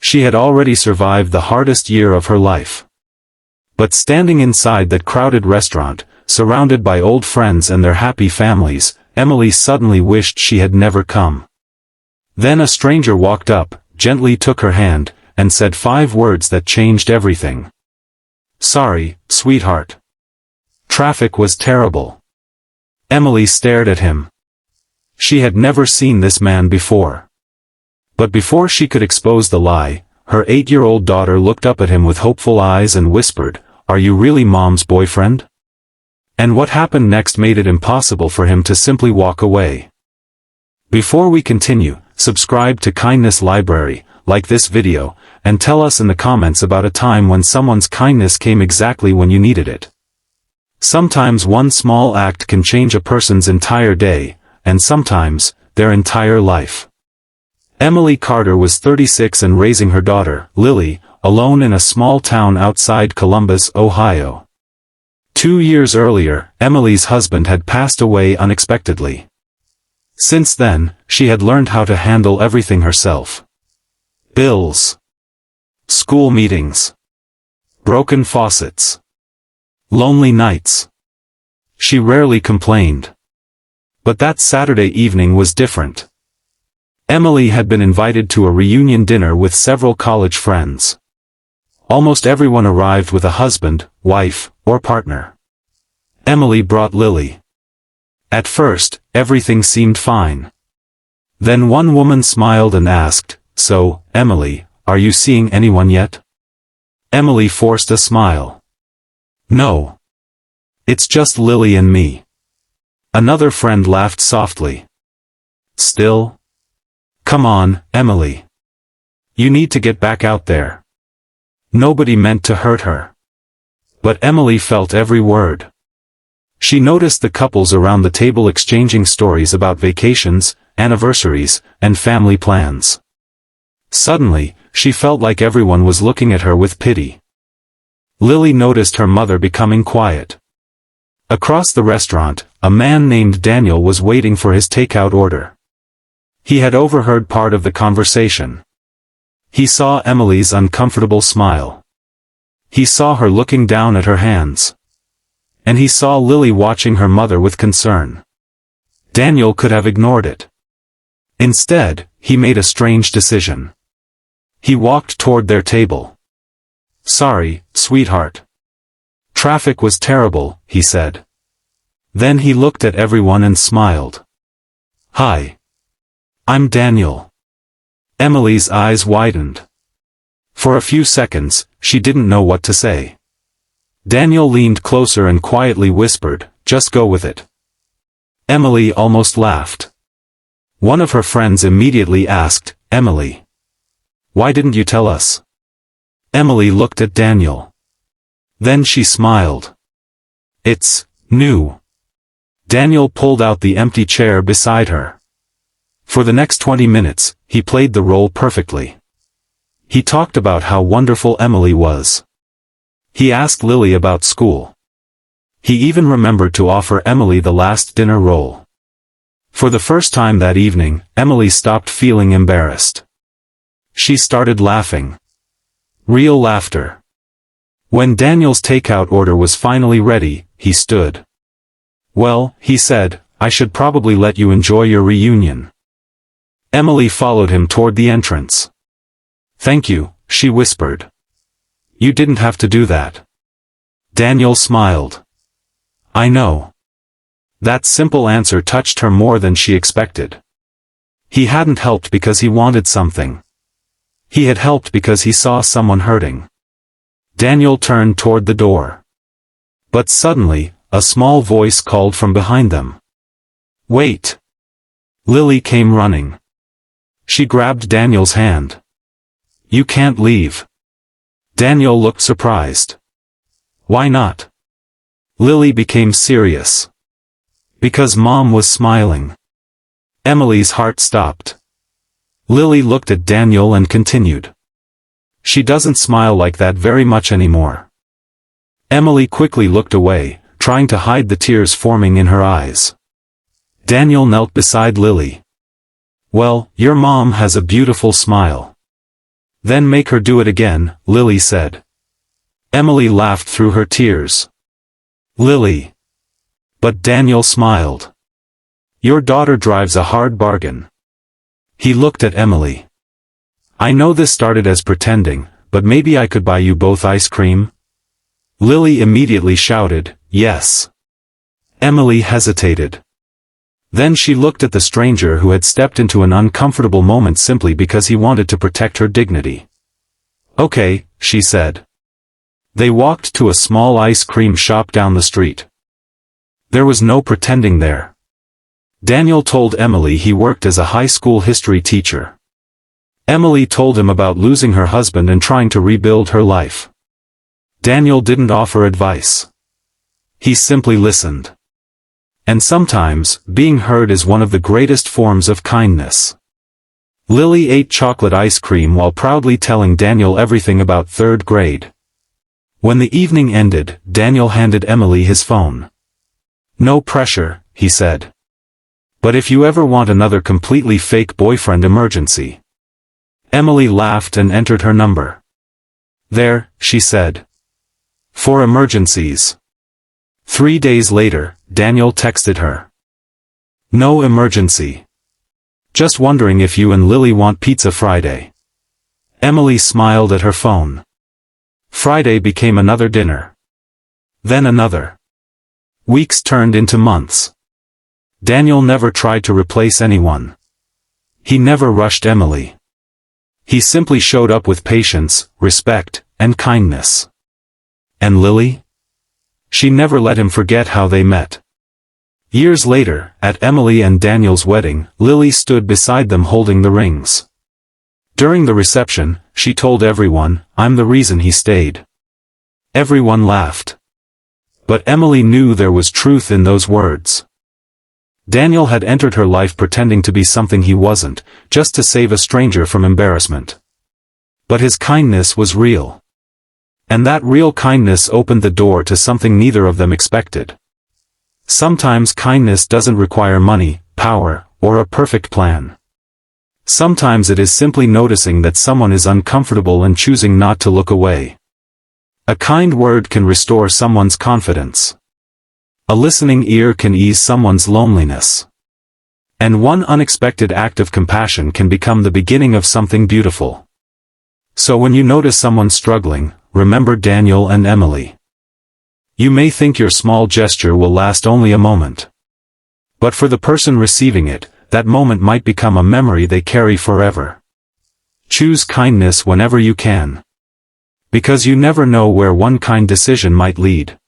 She had already survived the hardest year of her life. But standing inside that crowded restaurant, surrounded by old friends and their happy families, Emily suddenly wished she had never come. Then a stranger walked up, gently took her hand, and said 5 words that changed everything. "Sorry, sweetheart. Traffic was terrible." Emily stared at him. She had never seen this man before. But before she could expose the lie, her 8-year-old daughter looked up at him with hopeful eyes and whispered, "Are you really Mom's boyfriend?" And what happened next made it impossible for him to simply walk away. Before we continue, subscribe to Kindness Library, like this video, and tell us in the comments about a time when someone's kindness came exactly when you needed it. Sometimes one small act can change a person's entire day, and sometimes, their entire life. Emily Carter was 36 and raising her daughter, Lily, alone in a small town outside Columbus, Ohio. 2 years earlier, Emily's husband had passed away unexpectedly. Since then, she had learned how to handle everything herself. Bills. School meetings. Broken faucets. Lonely nights. She rarely complained. But that Saturday evening was different. Emily had been invited to a reunion dinner with several college friends. Almost everyone arrived with a husband, wife, or partner. Emily brought Lily. At first, everything seemed fine. Then one woman smiled and asked, "So, Emily, are you seeing anyone yet?" Emily forced a smile. "No. It's just Lily and me." Another friend laughed softly. "Still? Come on, Emily. You need to get back out there." Nobody meant to hurt her. But Emily felt every word. She noticed the couples around the table exchanging stories about vacations, anniversaries, and family plans. Suddenly, she felt like everyone was looking at her with pity. Lily noticed her mother becoming quiet. Across the restaurant, a man named Daniel was waiting for his takeout order. He had overheard part of the conversation. He saw Emily's uncomfortable smile. He saw her looking down at her hands. And he saw Lily watching her mother with concern. Daniel could have ignored it. Instead, he made a strange decision. He walked toward their table. "Sorry, sweetheart. Traffic was terrible," he said. Then he looked at everyone and smiled. "Hi. I'm Daniel." Emily's eyes widened. For a few seconds, she didn't know what to say. Daniel leaned closer and quietly whispered, "Just go with it." Emily almost laughed. One of her friends immediately asked, "Emily, why didn't you tell us?" Emily looked at Daniel. Then she smiled. "It's new." Daniel pulled out the empty chair beside her. For the next 20 minutes, he played the role perfectly. He talked about how wonderful Emily was. He asked Lily about school. He even remembered to offer Emily the last dinner roll. For the first time that evening, Emily stopped feeling embarrassed. She started laughing. Real laughter. When Daniel's takeout order was finally ready, he stood. "Well," he said, "I should probably let you enjoy your reunion." Emily followed him toward the entrance. "Thank you," she whispered. "You didn't have to do that." Daniel smiled. "I know." That simple answer touched her more than she expected. He hadn't helped because he wanted something. He had helped because he saw someone hurting. Daniel turned toward the door. But suddenly, a small voice called from behind them. "Wait!" Lily came running. She grabbed Daniel's hand. "You can't leave." Daniel looked surprised. "Why not?" Lily became serious. "Because Mom was smiling." Emily's heart stopped. Lily looked at Daniel and continued. "She doesn't smile like that very much anymore." Emily quickly looked away, trying to hide the tears forming in her eyes. Daniel knelt beside Lily. "Well, your mom has a beautiful smile." Then make her do it again, Lily said. Emily laughed through her tears. Lily. But Daniel smiled. Your daughter drives a hard bargain. He looked at Emily. I know this started as pretending, but maybe I could buy you both ice cream? Lily immediately shouted, yes. Emily hesitated. Then she looked at the stranger who had stepped into an uncomfortable moment simply because he wanted to protect her dignity. Okay, she said. They walked to a small ice cream shop down the street. There was no pretending there. Daniel told Emily he worked as a high school history teacher. Emily told him about losing her husband and trying to rebuild her life. Daniel didn't offer advice. He simply listened. And sometimes, being heard is one of the greatest forms of kindness. Lily ate chocolate ice cream while proudly telling Daniel everything about third grade. When the evening ended, Daniel handed Emily his phone. No pressure, he said. But if you ever want another completely fake boyfriend emergency. Emily laughed and entered her number. There, she said. For emergencies. 3 days later, Daniel texted her. No emergency. Just wondering if you and Lily want pizza Friday. Emily smiled at her phone. Friday became another dinner. Then another. Weeks turned into months. Daniel never tried to replace anyone. He never rushed Emily. He simply showed up with patience, respect, and kindness. And Lily? She never let him forget how they met. Years later, at Emily and Daniel's wedding, Lily stood beside them holding the rings. During the reception, she told everyone, I'm the reason he stayed. Everyone laughed. But Emily knew there was truth in those words. Daniel had entered her life pretending to be something he wasn't, just to save a stranger from embarrassment. But his kindness was real. And that real kindness opened the door to something neither of them expected. Sometimes kindness doesn't require money, power, or a perfect plan. Sometimes it is simply noticing that someone is uncomfortable and choosing not to look away. A kind word can restore someone's confidence. A listening ear can ease someone's loneliness. And one unexpected act of compassion can become the beginning of something beautiful. So when you notice someone struggling, remember Daniel and Emily. You may think your small gesture will last only a moment. But for the person receiving it, that moment might become a memory they carry forever. Choose kindness whenever you can. Because you never know where one kind decision might lead.